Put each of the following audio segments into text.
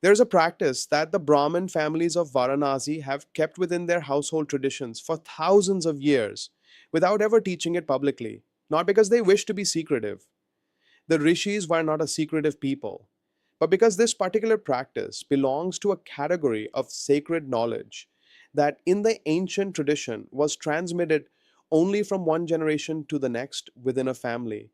There's a practice that the Brahmin families of Varanasi have kept within their household traditions for thousands of years without ever teaching it publicly, not because they wish to be secretive. The rishis were not a secretive people, but because this particular practice belongs to a category of sacred knowledge that in the ancient tradition was transmitted only from one generation to the next within a family,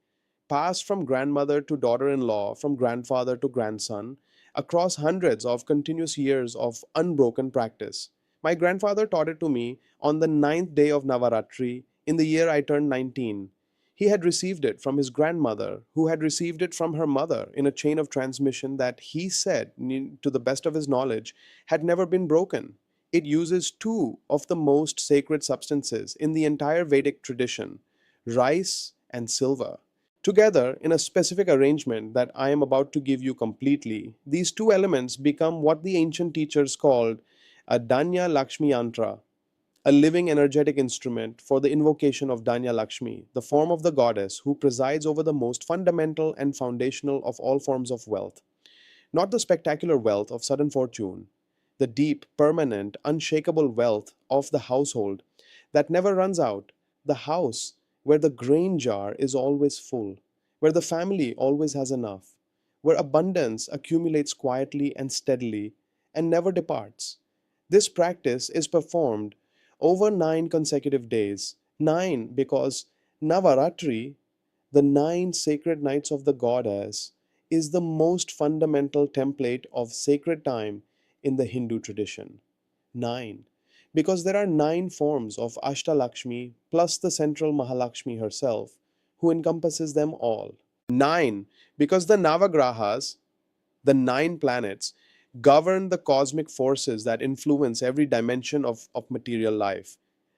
passed from grandmother to daughter in law, from grandfather to grandson, across hundreds of continuous years of unbroken practice. My grandfather taught it to me on the ninth day of Navaratri in the year I turned 19. He had received it from his grandmother, who had received it from her mother in a chain of transmission that he said, to the best of his knowledge, had never been broken. It uses two of the most sacred substances in the entire Vedic tradition, rice and silver. Together, in a specific arrangement that I am about to give you completely, these two elements become what the ancient teachers called a Danya Lakshmi Yantra, a living energetic instrument for the invocation of Danya Lakshmi, the form of the goddess who presides over the most fundamental and foundational of all forms of wealth. Not the spectacular wealth of sudden fortune, the deep, permanent, unshakable wealth of the household that never runs out, the house where the grain jar is always full, where the family always has enough, where abundance accumulates quietly and steadily and never departs. This practice is performed over 9 consecutive days. 9 because Navaratri, the 9 sacred nights of the goddess, is the most fundamental template of sacred time in the Hindu tradition. 9. Because there are 9 forms of Ashtalakshmi plus the central Mahalakshmi herself, who encompasses them all. 9. Because the Navagrahas, the 9 planets, govern the cosmic forces that influence every dimension of material life.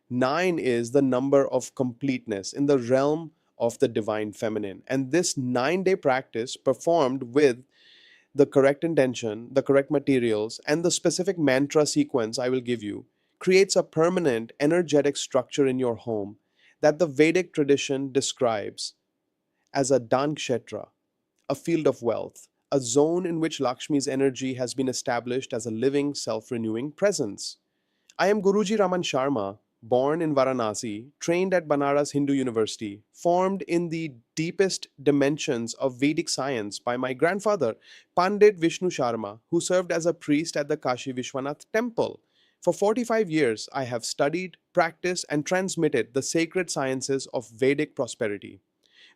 9 is the number of completeness in the realm of the divine feminine. And this 9 day practice, performed with the correct intention, the correct materials, and the specific mantra sequence I will give you, creates a permanent energetic structure in your home that the Vedic tradition describes as a Dankshetra, a field of wealth, a zone in which Lakshmi's energy has been established as a living, self renewing presence. I am Guruji Raman Sharma, born in Varanasi, trained at Banaras Hindu University, formed in the deepest dimensions of Vedic science by my grandfather, Pandit Vishnu Sharma, who served as a priest at the Kashi Vishwanath temple. For 45 years, I have studied, practiced, and transmitted the sacred sciences of Vedic prosperity.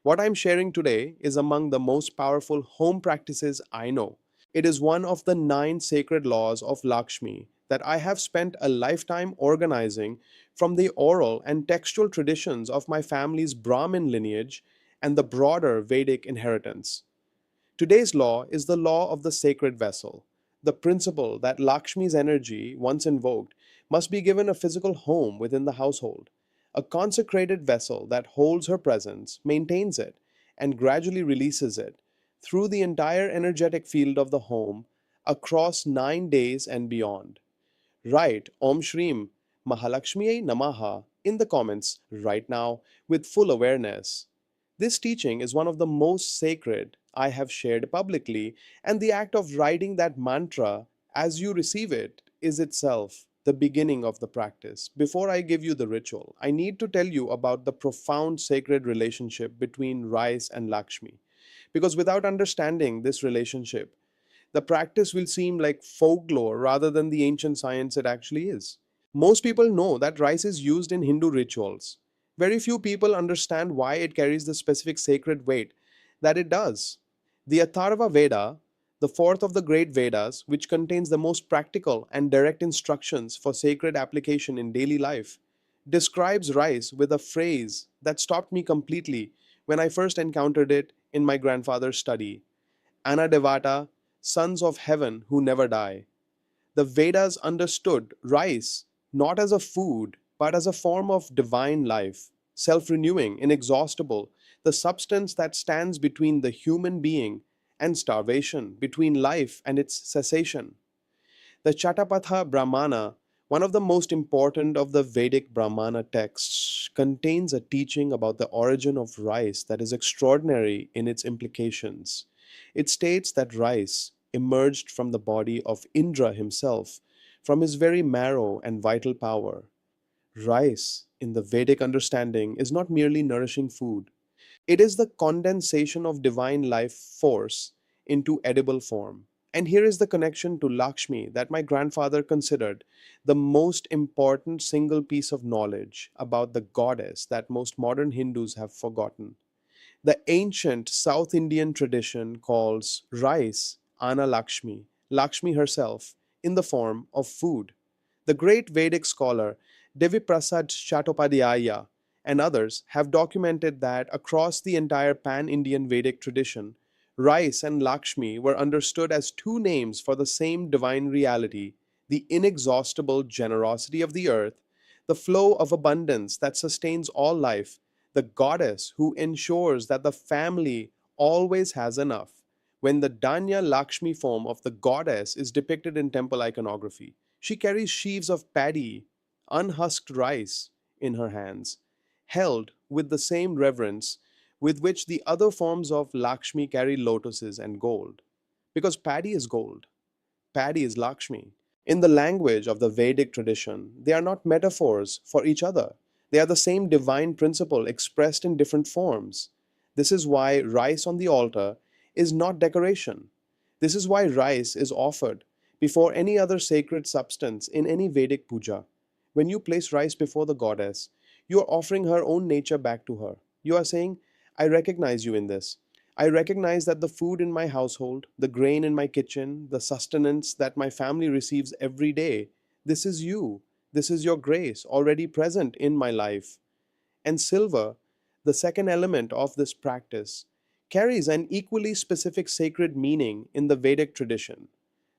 What I'm sharing today is among the most powerful home practices I know. It is one of the 9 sacred laws of Lakshmi that I have spent a lifetime organizing from the oral and textual traditions of my family's Brahmin lineage and the broader Vedic inheritance. Today's law is the law of the sacred vessel, the principle that Lakshmi's energy, once invoked, must be given a physical home within the household. A consecrated vessel that holds her presence, maintains it, and gradually releases it through the entire energetic field of the home across 9 days and beyond. Write Om Shrim Mahalakshmiye Namaha in the comments right now with full awareness. This teaching is one of the most sacred I have shared publicly, and the act of writing that mantra as you receive it is itself the beginning of the practice. Before I give you the ritual, I need to tell you about the profound sacred relationship between rice and Lakshmi. Because without understanding this relationship, the practice will seem like folklore rather than the ancient science it actually is. Most people know that rice is used in Hindu rituals. Very few people understand why it carries the specific sacred weight that it does. The Atharva Veda, the fourth of the great Vedas, which contains the most practical and direct instructions for sacred application in daily life, describes rice with a phrase that stopped me completely when I first encountered it in my grandfather's study: Anadevata, sons of heaven who never die. The Vedas understood rice not as a food, but as a form of divine life, self renewing, inexhaustible, the substance that stands between the human being and starvation, between life and its cessation. The Chatapatha Brahmana, one of the most important of the Vedic Brahmana texts, contains a teaching about the origin of rice that is extraordinary in its implications. It states that rice, emerged from the body of Indra himself, from his very marrow and vital power. Rice, in the Vedic understanding, is not merely nourishing food. It is the condensation of divine life force into edible form. And here is the connection to Lakshmi that my grandfather considered the most important single piece of knowledge about the goddess that most modern Hindus have forgotten. The ancient South Indian tradition calls rice Ana Lakshmi, Lakshmi herself, in the form of food. The great Vedic scholar Deviprasad Chattopadhyaya and others have documented that across the entire pan Indian Vedic tradition, rice and Lakshmi were understood as two names for the same divine reality, the inexhaustible generosity of the earth, the flow of abundance that sustains all life, the goddess who ensures that the family always has enough. When the Danya Lakshmi form of the goddess is depicted in temple iconography, she carries sheaves of paddy, unhusked rice, in her hands, held with the same reverence with which the other forms of Lakshmi carry lotuses and gold. Because paddy is gold, paddy is Lakshmi. In the language of the Vedic tradition, they are not metaphors for each other. They are the same divine principle expressed in different forms. This is why rice on the altar is not decoration. This is why rice is offered before any other sacred substance in any Vedic puja. When you place rice before the goddess, you are offering her own nature back to her. You are saying, I recognize you in this. I recognize that the food in my household, the grain in my kitchen, the sustenance that my family receives every day, this is you. This is your grace already present in my life. And silver, the second element of this practice, carries an equally specific sacred meaning in the Vedic tradition.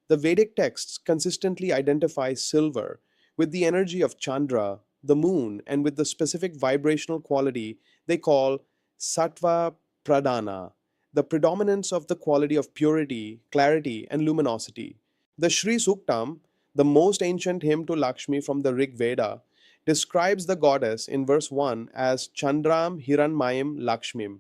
The Vedic texts consistently identify silver with the energy of Chandra, the moon, and with the specific vibrational quality they call sattva pradana, the predominance of the quality of purity, clarity, and luminosity. The Sri Suktam, the most ancient hymn to Lakshmi from the Rig Veda, describes the goddess in verse 1 as Chandram Hiranmayim Lakshmim,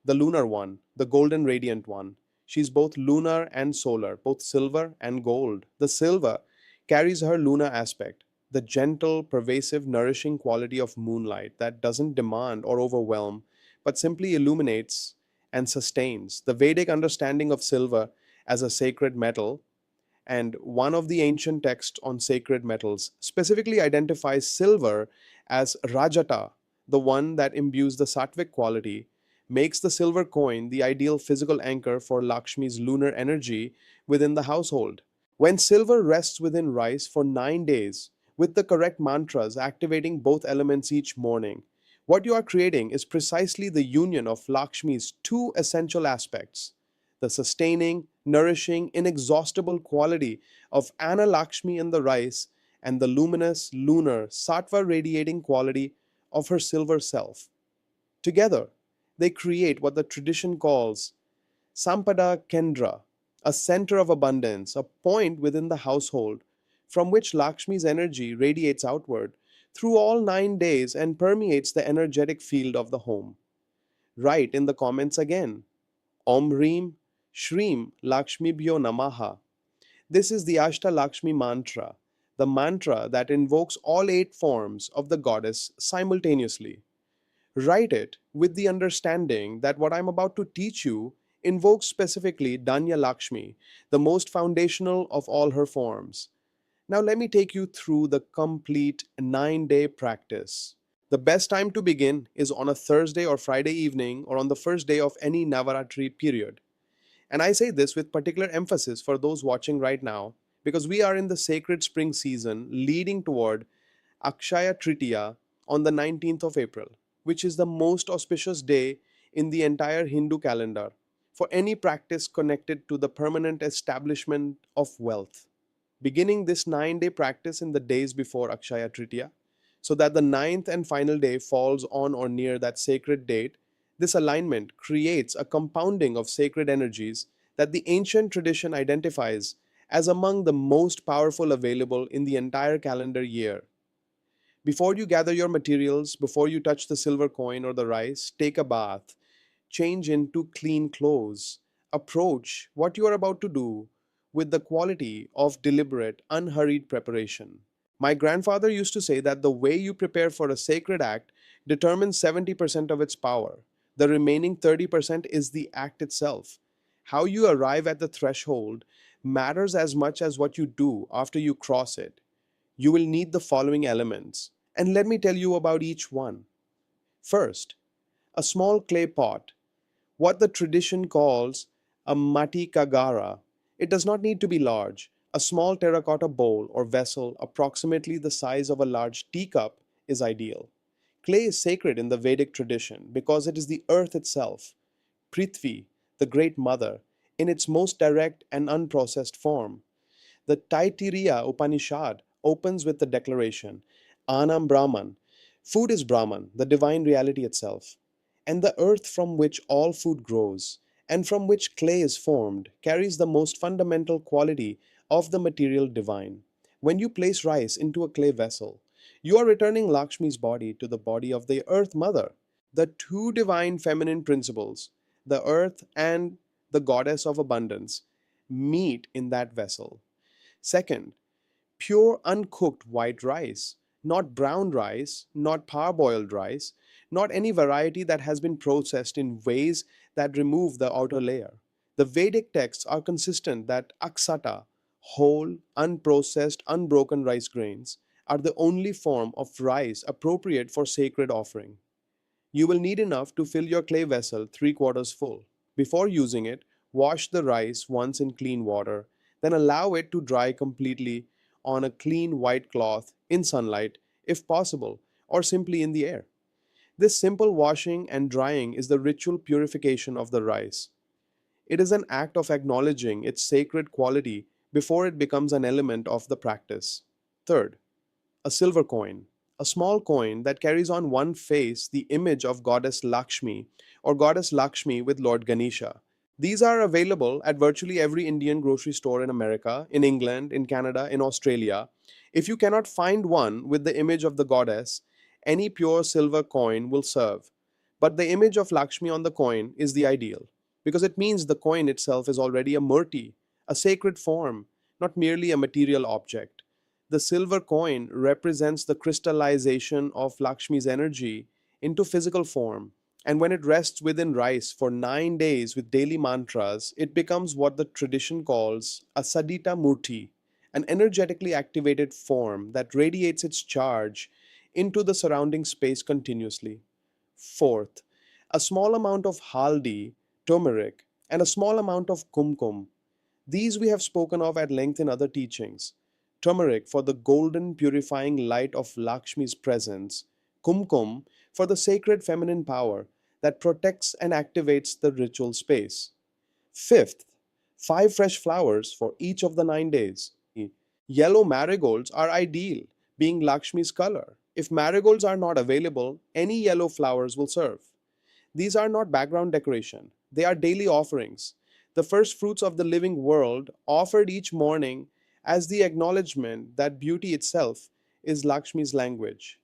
the lunar one, the golden radiant one. She's both lunar and solar, both silver and gold. The silver carries her lunar aspect, the gentle, pervasive, nourishing quality of moonlight that doesn't demand or overwhelm, but simply illuminates and sustains. The Vedic understanding of silver as a sacred metal, and one of the ancient texts on sacred metals specifically identifies silver as Rajata, the one that imbues the sattvic quality, makes the silver coin the ideal physical anchor for Lakshmi's lunar energy within the household. When silver rests within rice for 9 days, with the correct mantras activating both elements each morning, what you are creating is precisely the union of Lakshmi's two essential aspects, the sustaining, nourishing, inexhaustible quality of Anna Lakshmi in the rice and the luminous, lunar, sattva radiating quality of her silver self. Together, they create what the tradition calls Sampada Kendra, a center of abundance, a point within the household from which Lakshmi's energy radiates outward through all 9 days and permeates the energetic field of the home. Write in the comments again. Om Reem Shreem Lakshmibhyo Namaha. This is the Ashta Lakshmi mantra, the mantra that invokes all 8 forms of the goddess simultaneously. Write it with the understanding that what I'm about to teach you invokes specifically Danya Lakshmi, the most foundational of all her forms. Now, let me take you through the complete 9 day practice. The best time to begin is on a Thursday or Friday evening or on the first day of any Navaratri period. And I say this with particular emphasis for those watching right now because we are in the sacred spring season leading toward Akshaya Tritiya on the 19th of April, which is the most auspicious day in the entire Hindu calendar for any practice connected to the permanent establishment of wealth. Beginning this 9 day practice in the days before Akshaya Tritiya, so that the ninth and final day falls on or near that sacred date, this alignment creates a compounding of sacred energies that the ancient tradition identifies as among the most powerful available in the entire calendar year. Before you gather your materials, before you touch the silver coin or the rice, take a bath, change into clean clothes, approach what you are about to do with the quality of deliberate, unhurried preparation. My grandfather used to say that the way you prepare for a sacred act determines 70% of its power. The remaining 30% is the act itself. How you arrive at the threshold matters as much as what you do after you cross it. You will need the following elements, and let me tell you about each one. First, a small clay pot, what the tradition calls a mati kagara. It does not need to be large. A small terracotta bowl or vessel approximately the size of a large teacup is ideal. Clay is sacred in the Vedic tradition because it is the earth itself, Prithvi, the great mother, in its most direct and unprocessed form. The Taittiriya Upanishad opens with the declaration, Anam Brahman. Food is Brahman, the divine reality itself. And the earth from which all food grows, and from which clay is formed, carries the most fundamental quality of the material divine. When you place rice into a clay vessel, you are returning Lakshmi's body to the body of the earth mother. The two divine feminine principles, the earth and the goddess of abundance, meet in that vessel. Second, pure uncooked white rice, not brown rice, not parboiled rice, not any variety that has been processed in ways that remove the outer layer. The Vedic texts are consistent that aksata, whole, unprocessed, unbroken rice grains, are the only form of rice appropriate for sacred offering. You will need enough to fill your clay vessel 3/4 full. Before using it, wash the rice once in clean water, then allow it to dry completely on a clean white cloth in sunlight, if possible, or simply in the air. This simple washing and drying is the ritual purification of the rice. It is an act of acknowledging its sacred quality before it becomes an element of the practice. Third, a silver coin, a small coin that carries on one face the image of goddess Lakshmi or goddess Lakshmi with Lord Ganesha. These are available at virtually every Indian grocery store in America, in England, in Canada, in Australia. If you cannot find one with the image of the goddess, any pure silver coin will serve. But the image of Lakshmi on the coin is the ideal, because it means the coin itself is already a murti, a sacred form, not merely a material object. The silver coin represents the crystallization of Lakshmi's energy into physical form. And when it rests within rice for 9 days with daily mantras, it becomes what the tradition calls a Sadita Murti, an energetically activated form that radiates its charge into the surrounding space continuously. Fourth, a small amount of haldi, turmeric, and a small amount of kumkum. These we have spoken of at length in other teachings. Turmeric for the golden purifying light of Lakshmi's presence, kumkum for the sacred feminine power that protects and activates the ritual space. Fifth, 5 fresh flowers for each of the 9 days. Yellow marigolds are ideal, being Lakshmi's color. If marigolds are not available, any yellow flowers will serve. These are not background decoration, they are daily offerings, the first fruits of the living world offered each morning as the acknowledgement that beauty itself is Lakshmi's language.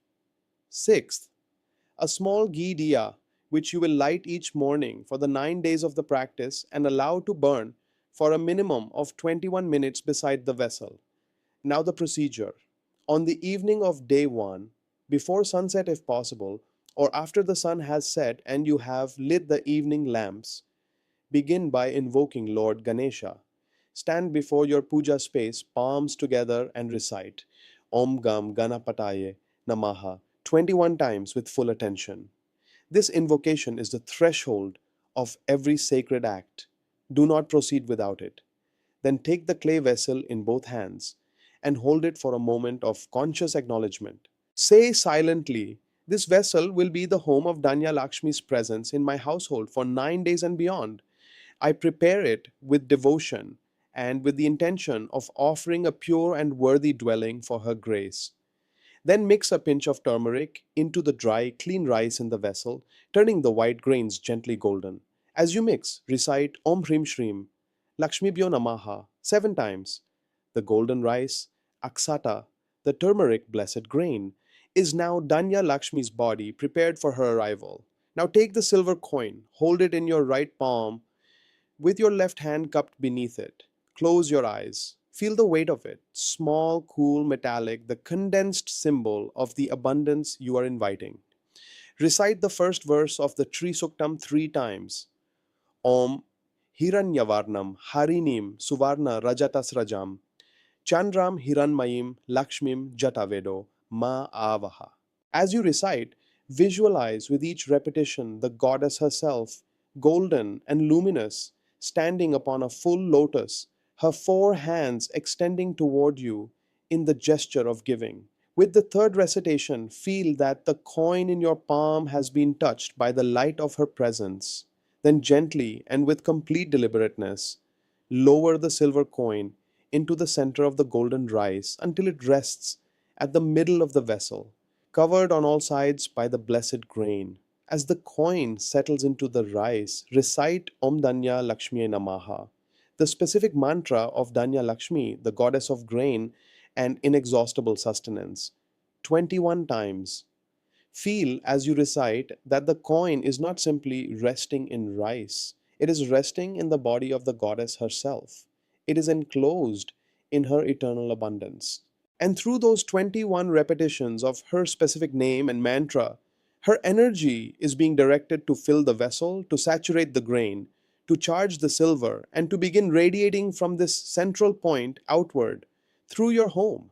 Sixth, a small ghee diya, which you will light each morning for the 9 days of the practice and allow to burn for a minimum of 21 minutes beside the vessel. Now, the procedure. On the evening of day one, before sunset if possible, or after the sun has set and you have lit the evening lamps, begin by invoking Lord Ganesha. Stand before your puja space, palms together, and recite Om Gam Ganapataye Namaha 21 times with full attention. This invocation is the threshold of every sacred act. Do not proceed without it. Then take the clay vessel in both hands and hold it for a moment of conscious acknowledgement. Say silently, this vessel will be the home of Danya Lakshmi's presence in my household for 9 days and beyond. I prepare it with devotion and with the intention of offering a pure and worthy dwelling for her grace. Then mix a pinch of turmeric into the dry, clean rice in the vessel, turning the white grains gently golden. As you mix, recite Om Hrim Shrim, Lakshmibhyo Namaha 7 times. The golden rice, aksata, the turmeric blessed grain, is now Danya Lakshmi's body prepared for her arrival. Now take the silver coin, hold it in your right palm with your left hand cupped beneath it. Close your eyes. Feel the weight of it. Small, cool, metallic, the condensed symbol of the abundance you are inviting. Recite the first verse of the Tri Suktam 3 times. Om Hiranyavarnam Harinim Suvarna Rajatasrajam Chandram Hiranmayim Lakshmim Jatavedo Ma Avaha. As you recite, visualize with each repetition the goddess herself, golden and luminous, standing upon a full lotus, her 4 hands extending toward you in the gesture of giving. With the third recitation, feel that the coin in your palm has been touched by the light of her presence. Then, gently and with complete deliberateness, lower the silver coin into the center of the golden rice until it rests at the middle of the vessel, covered on all sides by the blessed grain. As the coin settles into the rice, recite Om Danya Lakshmi Namaha, the specific mantra of Danya Lakshmi, the goddess of grain and inexhaustible sustenance, 21 times. Feel as you recite that the coin is not simply resting in rice, it is resting in the body of the goddess herself. It is enclosed in her eternal abundance. And through those 21 repetitions of her specific name and mantra, her energy is being directed to fill the vessel, to saturate the grain, to charge the silver, and to begin radiating from this central point outward through your home.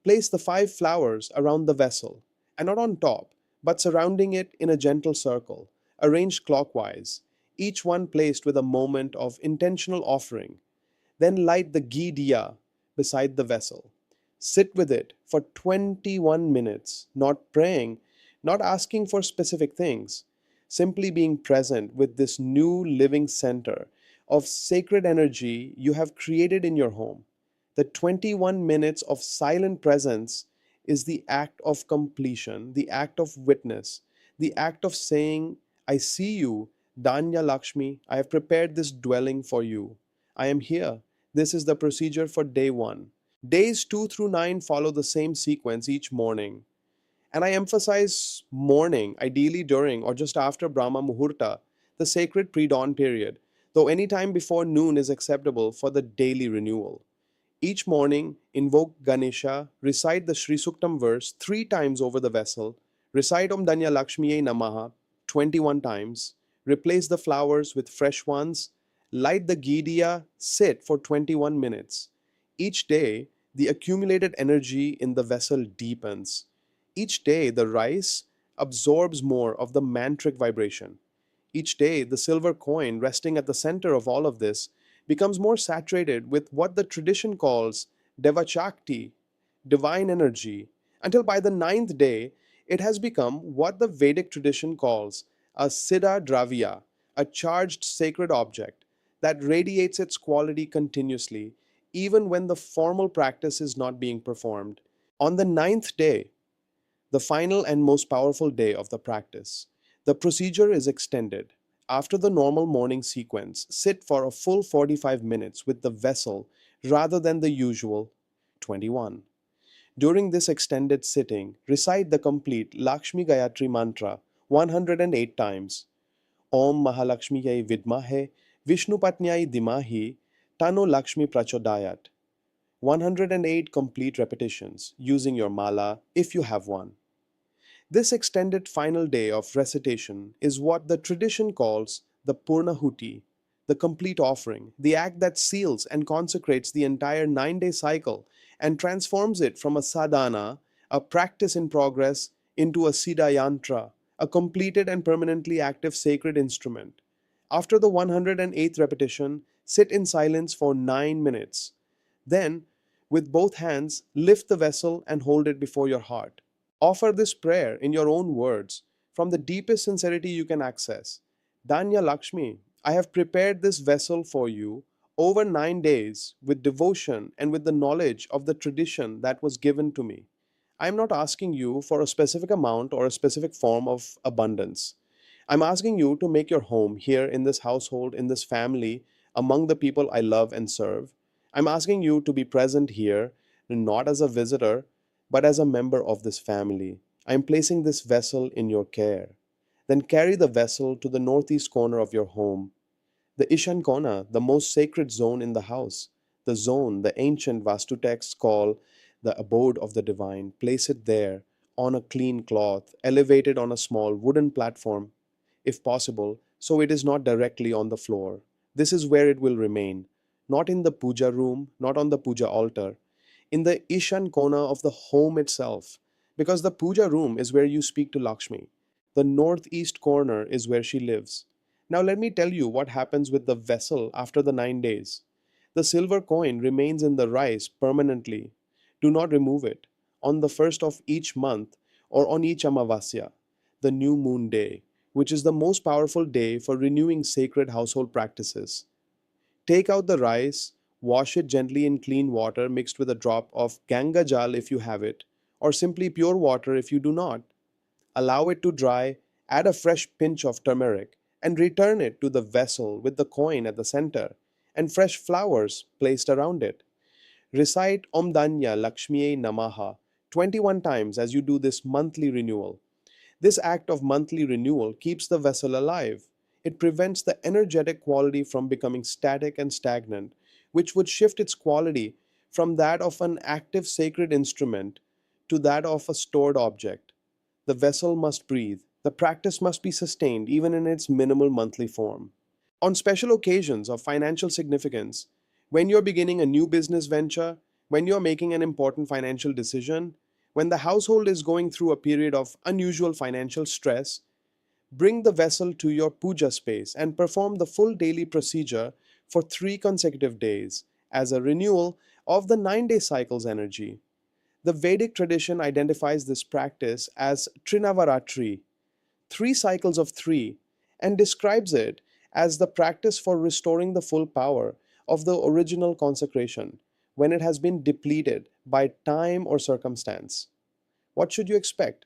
Place the 5 flowers around the vessel, and not on top, but surrounding it in a gentle circle, arranged clockwise, each one placed with a moment of intentional offering. Then light the ghee diya beside the vessel. Sit with it for 21 minutes, not praying, not asking for specific things, simply being present with this new living center of sacred energy you have created in your home. The 21 minutes of silent presence is the act of completion, the act of witness, the act of saying, I see you, Danya Lakshmi, I have prepared this dwelling for you. I am here. This is the procedure for day 1. Days 2 through 9 follow the same sequence each morning. And I emphasize morning, ideally during or just after Brahma Muhurta, the sacred pre-dawn period, though any time before noon is acceptable for the daily renewal. Each morning, invoke Ganesha, recite the Sri Suktam verse 3 times over the vessel, recite Om Danya Lakshmiye Namaha 21 times, replace the flowers with fresh ones, light the ghee diya, sit for 21 minutes. Each day, the accumulated energy in the vessel deepens. Each day, the rice absorbs more of the mantric vibration. Each day, the silver coin resting at the center of all of this becomes more saturated with what the tradition calls Devachakti, divine energy, until by the 9th day, it has become what the Vedic tradition calls a Siddha Dravya, a charged sacred object that radiates its quality continuously, even when the formal practice is not being performed. On the 9th day, the final and most powerful day of the practice, the procedure is extended. After the normal morning sequence, sit for a full 45 minutes with the vessel rather than the usual 21. During this extended sitting, recite the complete Lakshmi Gayatri mantra 108 times. Om Mahalakshmiyai Vidmahe Vishnupatnyai Dimahi Tano Lakshmi Prachodayat. 108 complete repetitions using your mala if you have one. This extended final day of recitation is what the tradition calls the Purnahuti, the complete offering, the act that seals and consecrates the entire 9-day cycle and transforms it from a sadhana, a practice in progress, into a siddha yantra, a completed and permanently active sacred instrument. After the 108th repetition, sit in silence for 9 minutes. Then, with both hands, lift the vessel and hold it before your heart. Offer this prayer in your own words, from the deepest sincerity you can access. Danya Lakshmi, I have prepared this vessel for you over 9 days with devotion and with the knowledge of the tradition that was given to me. I am not asking you for a specific amount or a specific form of abundance. I'm asking you to make your home here in this household, in this family, among the people I love and serve. I'm asking you to be present here, not as a visitor, but as a member of this family. I am placing this vessel in your care. Then carry the vessel to the northeast corner of your home, the Ishan Kona, the most sacred zone in the house, the zone the ancient Vastu texts call the abode of the divine. Place it there on a clean cloth, elevated on a small wooden platform, if possible, so it is not directly on the floor. This is where it will remain, not in the puja room, not on the puja altar, in the Ishan Kona of the home itself, because the puja room is where you speak to Lakshmi. The northeast corner is where she lives. Now, let me tell you what happens with the vessel after the 9 days. The silver coin remains in the rice permanently. Do not remove it. On the first of each month or on each Amavasya, the new moon day, which is the most powerful day for renewing sacred household practices. Take out the rice, wash it gently in clean water mixed with a drop of Ganga Jal if you have it, or simply pure water if you do not. Allow it to dry, add a fresh pinch of turmeric, and return it to the vessel with the coin at the center and fresh flowers placed around it. Recite Om Danya Lakshmiye Namaha 21 times as you do this monthly renewal. This act of monthly renewal keeps the vessel alive. It prevents the energetic quality from becoming static and stagnant, which would shift its quality from that of an active sacred instrument to that of a stored object. The vessel must breathe. The practice must be sustained even in its minimal monthly form. On special occasions of financial significance, when you're beginning a new business venture, when you're making an important financial decision, when the household is going through a period of unusual financial stress, bring the vessel to your puja space and perform the full daily procedure for 3 consecutive days as a renewal of the 9 day cycle's energy. The Vedic tradition identifies this practice as Trinavaratri, 3 cycles of 3, and describes it as the practice for restoring the full power of the original consecration when it has been depleted by time or circumstance. What should you expect?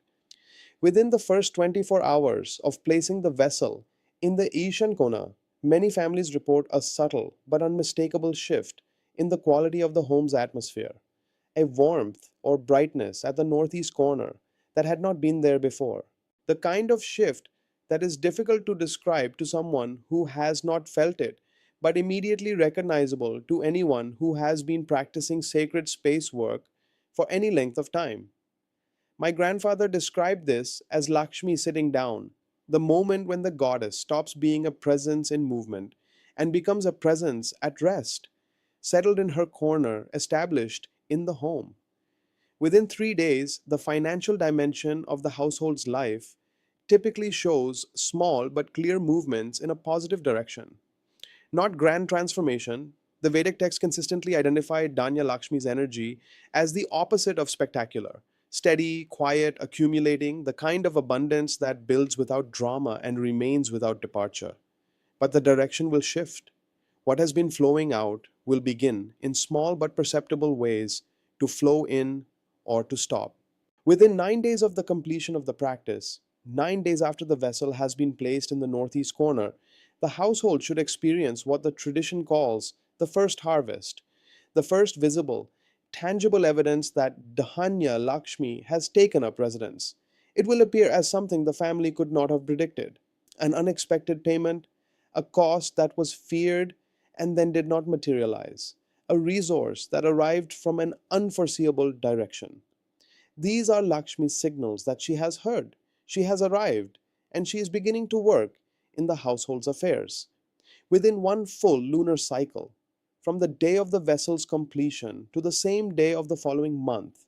Within the first 24 hours of placing the vessel in the Ishan Kona, many families report a subtle but unmistakable shift in the quality of the home's atmosphere, a warmth or brightness at the northeast corner that had not been there before. The kind of shift that is difficult to describe to someone who has not felt it, but immediately recognizable to anyone who has been practicing sacred space work for any length of time. My grandfather described this as Lakshmi sitting down, the moment when the goddess stops being a presence in movement and becomes a presence at rest, settled in her corner, established in the home. Within 3 days, the financial dimension of the household's life typically shows small but clear movements in a positive direction. Not grand transformation, the Vedic text consistently identified Danya Lakshmi's energy as the opposite of spectacular: steady, quiet, accumulating, the kind of abundance that builds without drama and remains without departure. But the direction will shift. What has been flowing out will begin, in small but perceptible ways, to flow in or to stop. Within 9 days of the completion of the practice, 9 days after the vessel has been placed in the northeast corner, the household should experience what the tradition calls the first harvest, the first visible, tangible evidence that Dhanya Lakshmi has taken up residence. It will appear as something the family could not have predicted: an unexpected payment, a cost that was feared and then did not materialize, a resource that arrived from an unforeseeable direction. These are Lakshmi's signals that she has heard, she has arrived, and she is beginning to work in the household's affairs. Within one full lunar cycle, from the day of the vessel's completion to the same day of the following month,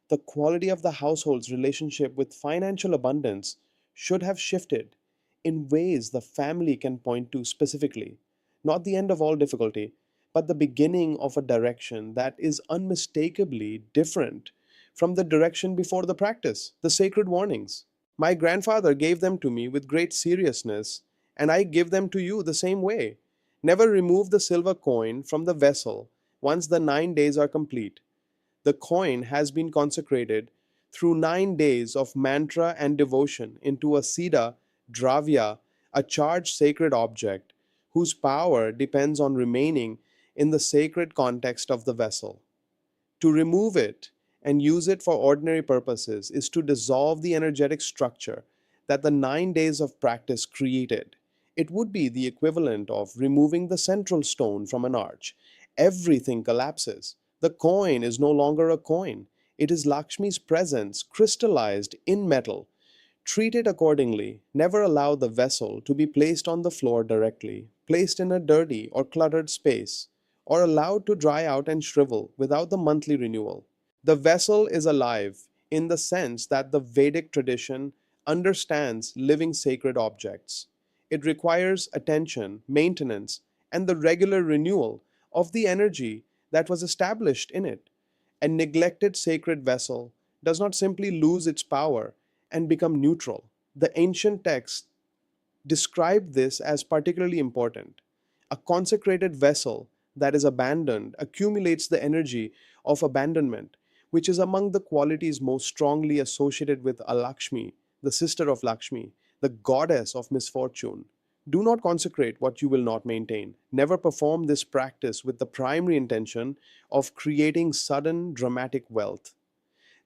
the quality of the household's relationship with financial abundance should have shifted in ways the family can point to specifically. Not the end of all difficulty, but the beginning of a direction that is unmistakably different from the direction before the practice, the sacred warnings. My grandfather gave them to me with great seriousness, and I give them to you the same way. Never remove the silver coin from the vessel once the 9 days are complete. The coin has been consecrated through 9 days of mantra and devotion into a Siddha Dravya, a charged sacred object, whose power depends on remaining in the sacred context of the vessel. To remove it and use it for ordinary purposes is to dissolve the energetic structure that the 9 days of practice created. It would be the equivalent of removing the central stone from an arch everything collapses. The coin is no longer a coin. It is Lakshmi's presence crystallized in metal. Treat it accordingly. Never allow the vessel to be placed on the floor directly, placed in a dirty or cluttered space, or allowed to dry out and shrivel without the monthly renewal. The vessel is alive in the sense that the Vedic tradition understands living sacred objects. It requires attention, maintenance, and the regular renewal of the energy that was established in it. A neglected sacred vessel does not simply lose its power and become neutral. The ancient texts described this as particularly important. A consecrated vessel that is abandoned accumulates the energy of abandonment, which is among the qualities most strongly associated with Alakshmi, the sister of Lakshmi, the goddess of misfortune. Do not consecrate what you will not maintain. Never perform this practice with the primary intention of creating sudden dramatic wealth.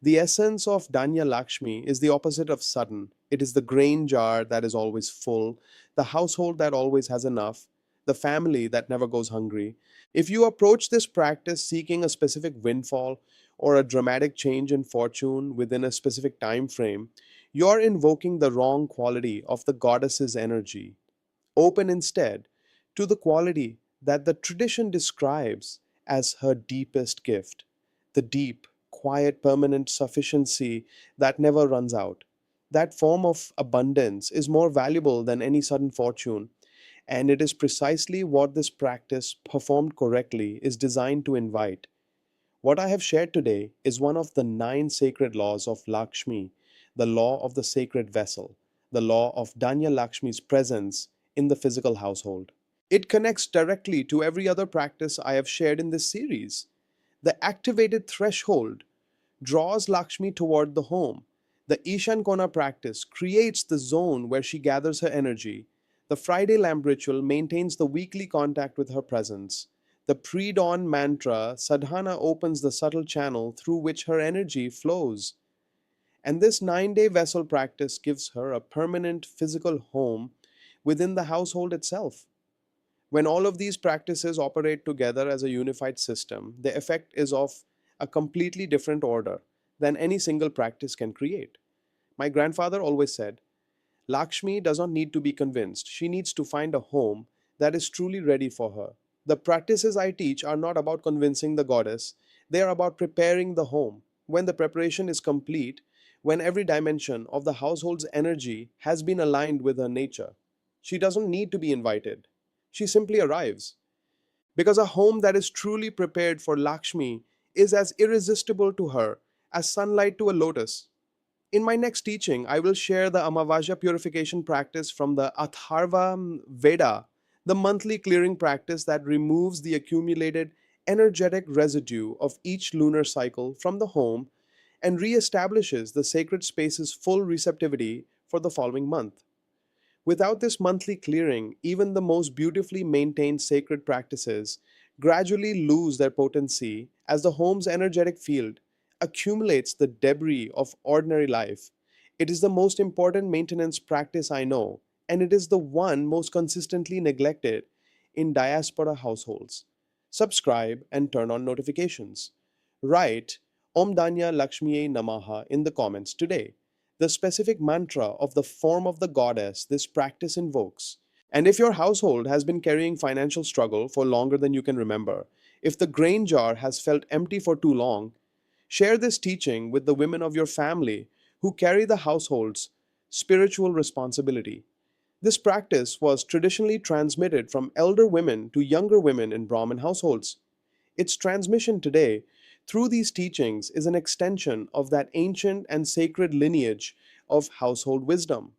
The essence of Danya Lakshmi is the opposite of sudden. It is the grain jar that is always full, the household that always has enough, the family that never goes hungry. If you approach this practice seeking a specific windfall or a dramatic change in fortune within a specific time frame, you're invoking the wrong quality of the goddess's energy. Open instead to the quality that the tradition describes as her deepest gift, the deep, quiet, permanent sufficiency that never runs out. That form of abundance is more valuable than any sudden fortune, and it is precisely what this practice, performed correctly, is designed to invite. What I have shared today is one of the nine sacred laws of Lakshmi, the law of the sacred vessel, the law of Danya Lakshmi's presence in the physical household. It connects directly to every other practice I have shared in this series. The activated threshold draws Lakshmi toward the home. The Ishan Kona practice creates the zone where she gathers her energy. The Friday lamp ritual maintains the weekly contact with her presence. The pre dawn mantra sadhana opens the subtle channel through which her energy flows. And this 9-day vessel practice gives her a permanent physical home within the household itself. When all of these practices operate together as a unified system, the effect is of a completely different order than any single practice can create. My grandfather always said, Lakshmi does not need to be convinced. She needs to find a home that is truly ready for her. The practices I teach are not about convincing the goddess, they are about preparing the home. When the preparation is complete, when every dimension of the household's energy has been aligned with her nature, she doesn't need to be invited. She simply arrives. Because a home that is truly prepared for Lakshmi is as irresistible to her as sunlight to a lotus. In my next teaching, I will share the Amavasya purification practice from the Atharva Veda, the monthly clearing practice that removes the accumulated energetic residue of each lunar cycle from the home and re-establishes the sacred space's full receptivity for the following month. Without this monthly clearing, even the most beautifully maintained sacred practices gradually lose their potency as the home's energetic field accumulates the debris of ordinary life. It is the most important maintenance practice I know, and it is the one most consistently neglected in diaspora households. Subscribe and turn on notifications. Write Om Danya Lakshmiye Namaha in the comments today, the specific mantra of the form of the goddess this practice invokes. And if your household has been carrying financial struggle for longer than you can remember, if the grain jar has felt empty for too long, share this teaching with the women of your family who carry the household's spiritual responsibility. This practice was traditionally transmitted from elder women to younger women in Brahmin households. Its transmission today through these teachings is an extension of that ancient and sacred lineage of household wisdom.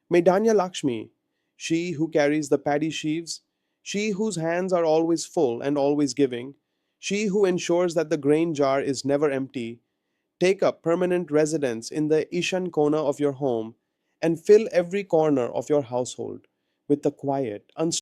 May Danya Lakshmi, she who carries the paddy sheaves, she whose hands are always full and always giving, she who ensures that the grain jar is never empty, take up permanent residence in the Ishan Kona of your home and fill every corner of your household with the quiet,